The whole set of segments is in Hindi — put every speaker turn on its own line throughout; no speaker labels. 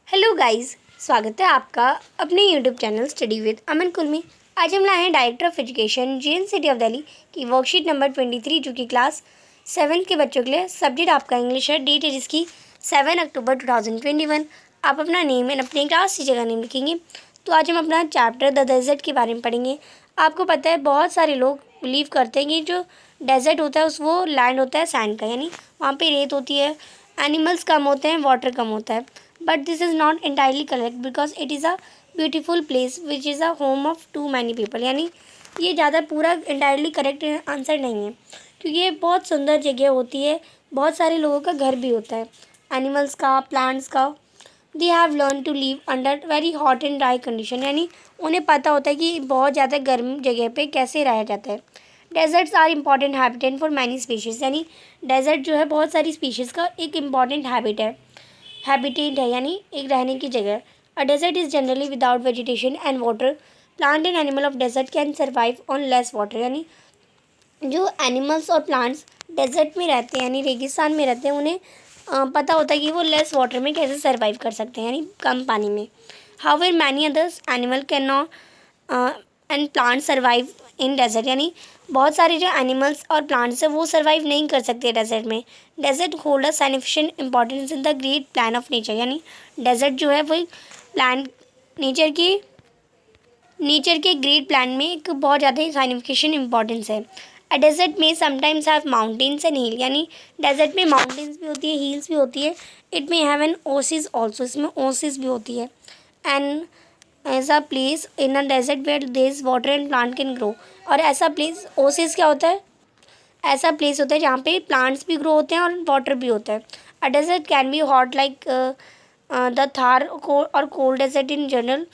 हेलो गाइस, स्वागत है आपका अपने यूट्यूब चैनल स्टडी विद अमन कुल में। आज हम लाए हैं director of education JNCT of Delhi की वर्कशीट नंबर 23 जो कि क्लास 7 के बच्चों के लिए। सब्जेक्ट आपका इंग्लिश है। डेट है जिसकी 7 अक्टूबर 2021। आप अपना नेम एंड अपने क्लास टीचर का नेम लिखेंगे। तो आज हम अपना चैप्टर द डेजर्ट के बारे में पढ़ेंगे। आपको पता है बहुत सारे लोग बिलीव करते हैं कि जो डेजर्ट होता है वो लैंड होता है सैंड का, यानी वहाँ पे रेत होती है, एनिमल्स कम होते हैं, वाटर कम होता है। But this is not entirely correct because it is a beautiful place which is a home of too many people। यानी ये ज़्यादा पूरा entirely correct आंसर नहीं है, क्योंकि ये बहुत सुंदर जगह होती है, बहुत सारे लोगों का घर भी होता है, एनिमल्स का, प्लांट्स का। They have learn to live under very hot and dry condition, यानी उन्हें पता होता है कि बहुत ज़्यादा गर्म जगह पे कैसे रहा जाता है। Deserts are important habitat for many species, यानी डेजर्ट जो है बहुत सारी स्पीशीज़ का एक इम्पॉर्टेंट हैबिटेट है, यानी एक रहने की जगह। A desert is generally without vegetation and water. Plant and animal of desert can survive on less water, यानी जो एनिमल्स और प्लांट्स डेजर्ट में रहते हैं यानी रेगिस्तान में रहते हैं, उन्हें पता होता है कि वो लेस वाटर में कैसे सर्वाइव कर सकते हैं, यानी कम पानी में। However many others animal can not and plant survive in desert, यानी बहुत सारे जो एनिमल्स और प्लांट्स हैं वो सर्वाइव नहीं कर सकते डेजर्ट में। Desert hold a significant importance in the great plan of nature, यानी डेजर्ट जो है वो प्लान नेचर के ग्रेट प्लान में एक बहुत ज़्यादा साइनिफिकेशन इंपॉर्टेंस है। अ डेजर्ट में sometimes have mountains and hill, यानी डेजर्ट में माउंटेन्स भी होती है, हिल्स भी होती है। It may have an oasis also, इसमें ओसिस भी होती है। And as a place in a desert where there is water and plant can grow. और ऐसा प्लेस, ओसिस क्या होता है? ऐसा प्लेस होता है जहाँ पे प्लांट्स भी ग्रो होते हैं और वाटर भी होता है। A desert can be hot like the Thar और कोल्ड डेजर्ट इन जनरल।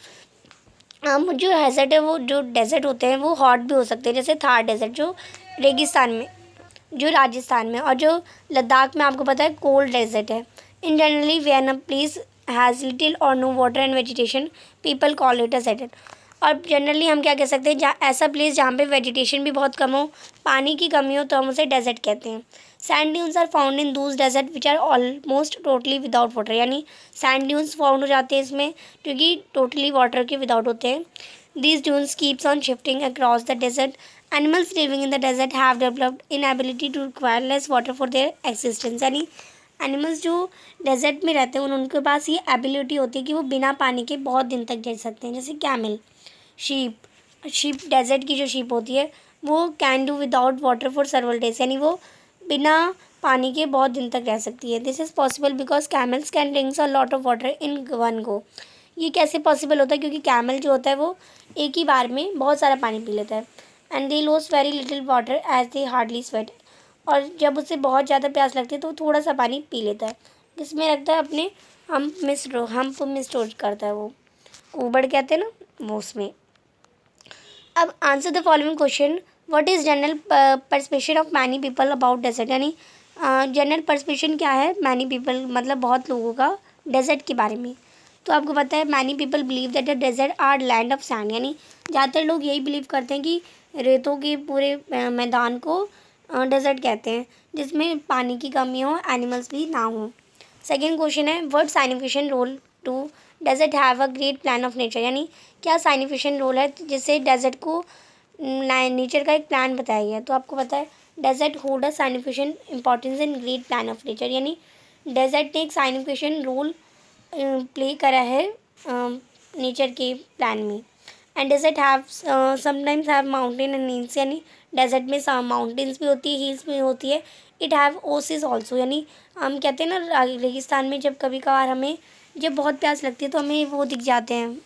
जो डेजर्ट है वो, जो डेजर्ट होते हैं वो हॉट भी हो सकते हैं, जैसे थार डेजर्ट जो रेगिस्तान में, जो राजस्थान में, और जो लद्दाख में आपको पता है कोल्ड डेजर्ट है। In generally when a place has little or no water and vegetation people call it a desert. और जनरली हम क्या कह सकते हैं, जहाँ ऐसा प्लेस जहाँ पे वेजिटेशन भी बहुत कम हो, पानी की कमी हो, तो हम उसे डेजर्ट कहते हैं। Sand dunes are found in those desert which are almost totally without water, यानी सैंड ड्यून्स फाउंड हो जाते हैं इसमें क्योंकि टोटली वाटर के विदाउट होते हैं। These dunes keeps on shifting across the desert. Animals living in the desert have developed inability to require less water for their existence, यानी एनिमल्स जो डेजर्ट में रहते हैं उनके पास ये एबिलिटी होती है कि वो बिना पानी के बहुत दिन तक रह सकते हैं, जैसे कैमल, शीप डेजर्ट की जो शीप होती है वो can do without water for सर्वल days, यानी वो बिना पानी के बहुत दिन तक रह सकती है। This is possible because camels can drinks a lot of water in one go. ये कैसे पॉसिबल होता है? क्योंकि कैमल जो होता है वो एक ही बार में बहुत सारा पानी पी लेता है। And they loss very little water as they hardly sweat. और जब उसे बहुत ज़्यादा प्यास लगती है तो वो थोड़ा सा पानी पी लेता है, जिसमें रखता है अपने हम्प में स्टोर करता है, वो ऊबड़ कहते हैं ना, वो उसमें। अब answer the following question. What is general perception of many people about desert, यानी जनरल परसेप्शन क्या है मैनी पीपल मतलब बहुत लोगों का डेजर्ट के बारे में। तो आपको पता है many people believe that the desert are land of sand, यानी ज़्यादातर लोग यही बिलीव करते हैं कि रेतों के पूरे मैदान को डेजर्ट कहते हैं, जिसमें पानी की कमी हो, एनिमल्स भी ना हो। सेकेंड क्वेश्चन है what signification role to desert have a great plan of nature, यानी क्या साइनिफिकेशन रोल है जिससे डेजर्ट को नेचर का एक प्लान बताया गया है। तो आपको पता है desert hold a signification importance in great plan of nature, यानी डेजर्ट ने एक साइनिफिकेशन रोल प्ले करा है नेचर के प्लान में। And desert have sometimes have mountain and hills, यानी डेजर्ट में माउंटेन्स भी होती है, हिल्स भी होती है। इट हैव ओसिस ऑल्सो, यानी हम कहते हैं ना रेगिस्तान में जब कभी कभार हमें जब बहुत प्यास लगती है तो हमें वो दिख जाते हैं,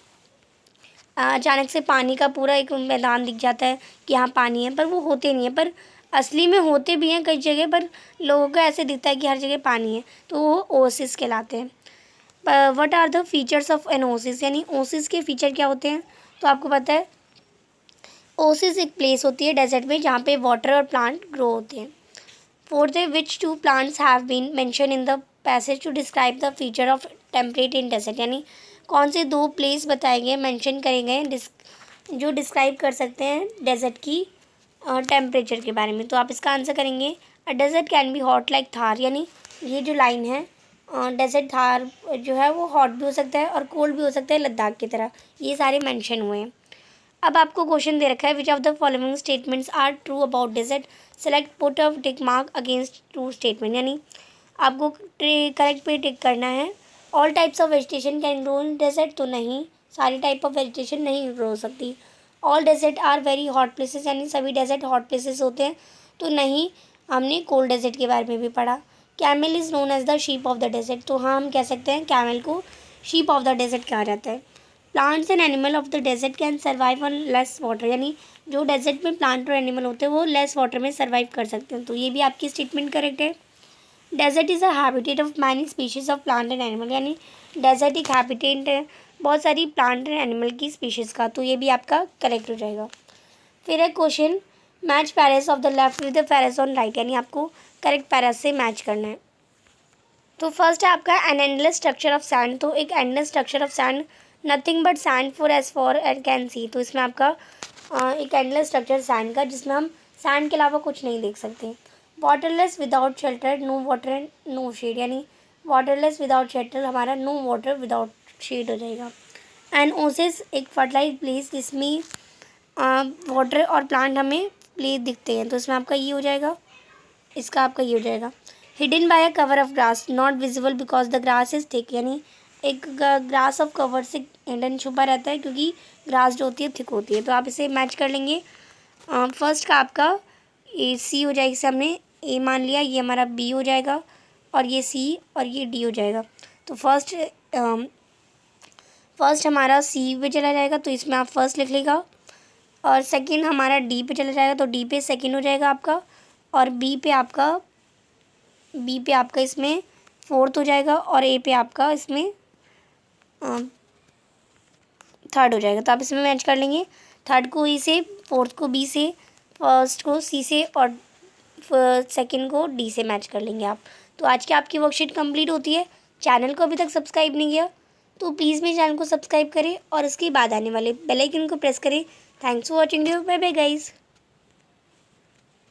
अचानक से पानी का पूरा एक मैदान दिख जाता है कि यहाँ पानी है, पर वो होते नहीं है, पर असली में होते भी हैं कई जगह, पर लोगों को ऐसे दिखता है कि हर जगह पानी है, तो वो ओसिस कहलाते हैं। What are the features of an oasis, यानी ओसिस के फीचर क्या होते हैं? तो आपको पता है ओसिस एक प्लेस होती है डेजर्ट में जहाँ पे वाटर और प्लांट ग्रो होते हैं। फोर्थ है which two plants have been mention in the passage to describe the feature of temperate in desert, यानी कौन से दो प्लेस बताए गए, मेंशन करे गए जो डिस्क्राइब कर सकते हैं डेजर्ट की टेम्परेचर के बारे में। तो आप इसका आंसर करेंगे a desert can be hot like Thar, यानी ये जो लाइन है डेजर्ट थार जो है वो हॉट भी हो सकता है और कोल्ड भी हो सकता है लद्दाख की तरह। ये सारे मेंशन हुए हैं। अब आपको क्वेश्चन दे रखा है which of the following statements are true about desert, select put a tick mark against true statement. यानी आपको करेक्ट पे टिक करना है। All types of vegetation can grow in desert, तो नहीं, सारी टाइप ऑफ वेजिटेशन नहीं ग्रो हो सकती। All desert are very hot places, यानी सभी डेजर्ट हॉट प्लेसेस होते हैं, तो नहीं, हमने कोल्ड डेजर्ट के बारे में भी पढ़ा। Camel is known as the sheep of the desert, तो हाँ हम कह सकते हैं कैमल को शीप ऑफ द डेजर्ट कहा जाता है। Plants and animal of the desert can survive on less water, यानी जो डेजर्ट में प्लांट और एनिमल होते हैं वो लेस वाटर में सर्वाइव कर सकते हैं, तो ये भी आपकी स्टेटमेंट करेक्ट है। Desert is a habitat of many species of plant and animal, यानी डेजर्ट एक हैबिटेट है बहुत सारी प्लांट एंड एनिमल की स्पीशीज़ का, तो ये भी आपका करेक्ट हो जाएगा। फिर है question match Paris of the left with the Paris on right, यानी आपको करेक्ट पैरास से मैच करना है। तो फर्स्ट है आपका an endless structure of sand, तो एक endless structure of sand nothing but sand for as far and can see, तो इसमें आपका एक एंडलेस स्ट्रक्चर सैंड का जिसमें हम सैंड के अलावा कुछ नहीं देख सकते। Waterless without shelter, no water and no shade, यानी वाटरलेस विदाउट शेल्टर हमारा नो वाटर विदाउट शेड हो जाएगा। एंड ओसिस एक फर्टिलाइज प्लेस जिसमें वाटर और प्लांट हमें प्लेस दिखते हैं, तो इसमें आपका ये हो जाएगा, इसका आपका ये हो जाएगा। Hidden bye a cover of grass not visible because the grass is thick, यानी एक ग्रास ऑफ कवर से हिडन छुपा रहता है क्योंकि ग्रास जो होती है थिक होती है, तो आप इसे मैच कर लेंगे। फर्स्ट का आपका ए सी हो जाएगी, इसे हमने ए मान लिया, ये हमारा बी हो जाएगा और ये सी और ये डी हो जाएगा। तो फर्स्ट हमारा सी पे चला जाएगा, तो इसमें आप फर्स्ट लिख लेगा, और सेकंड हमारा डी पे चला जाएगा, तो डी पे सेकंड हो जाएगा आपका, और बी पे आपका इसमें फोर्थ हो जाएगा, और ए पे आपका इसमें थर्ड हो जाएगा। तो आप इसमें मैच कर लेंगे, थर्ड को ई से, फोर्थ को बी से, फर्स्ट को सी से और सेकंड को डी से मैच कर लेंगे आप। तो आज की आपकी वर्कशीट कंप्लीट होती है। चैनल को अभी तक सब्सक्राइब नहीं किया तो प्लीज़ मेरे चैनल को सब्सक्राइब करें और उसके बाद आने वाले बेल आइकन को प्रेस करें। Thanks for watching, bye bye guys.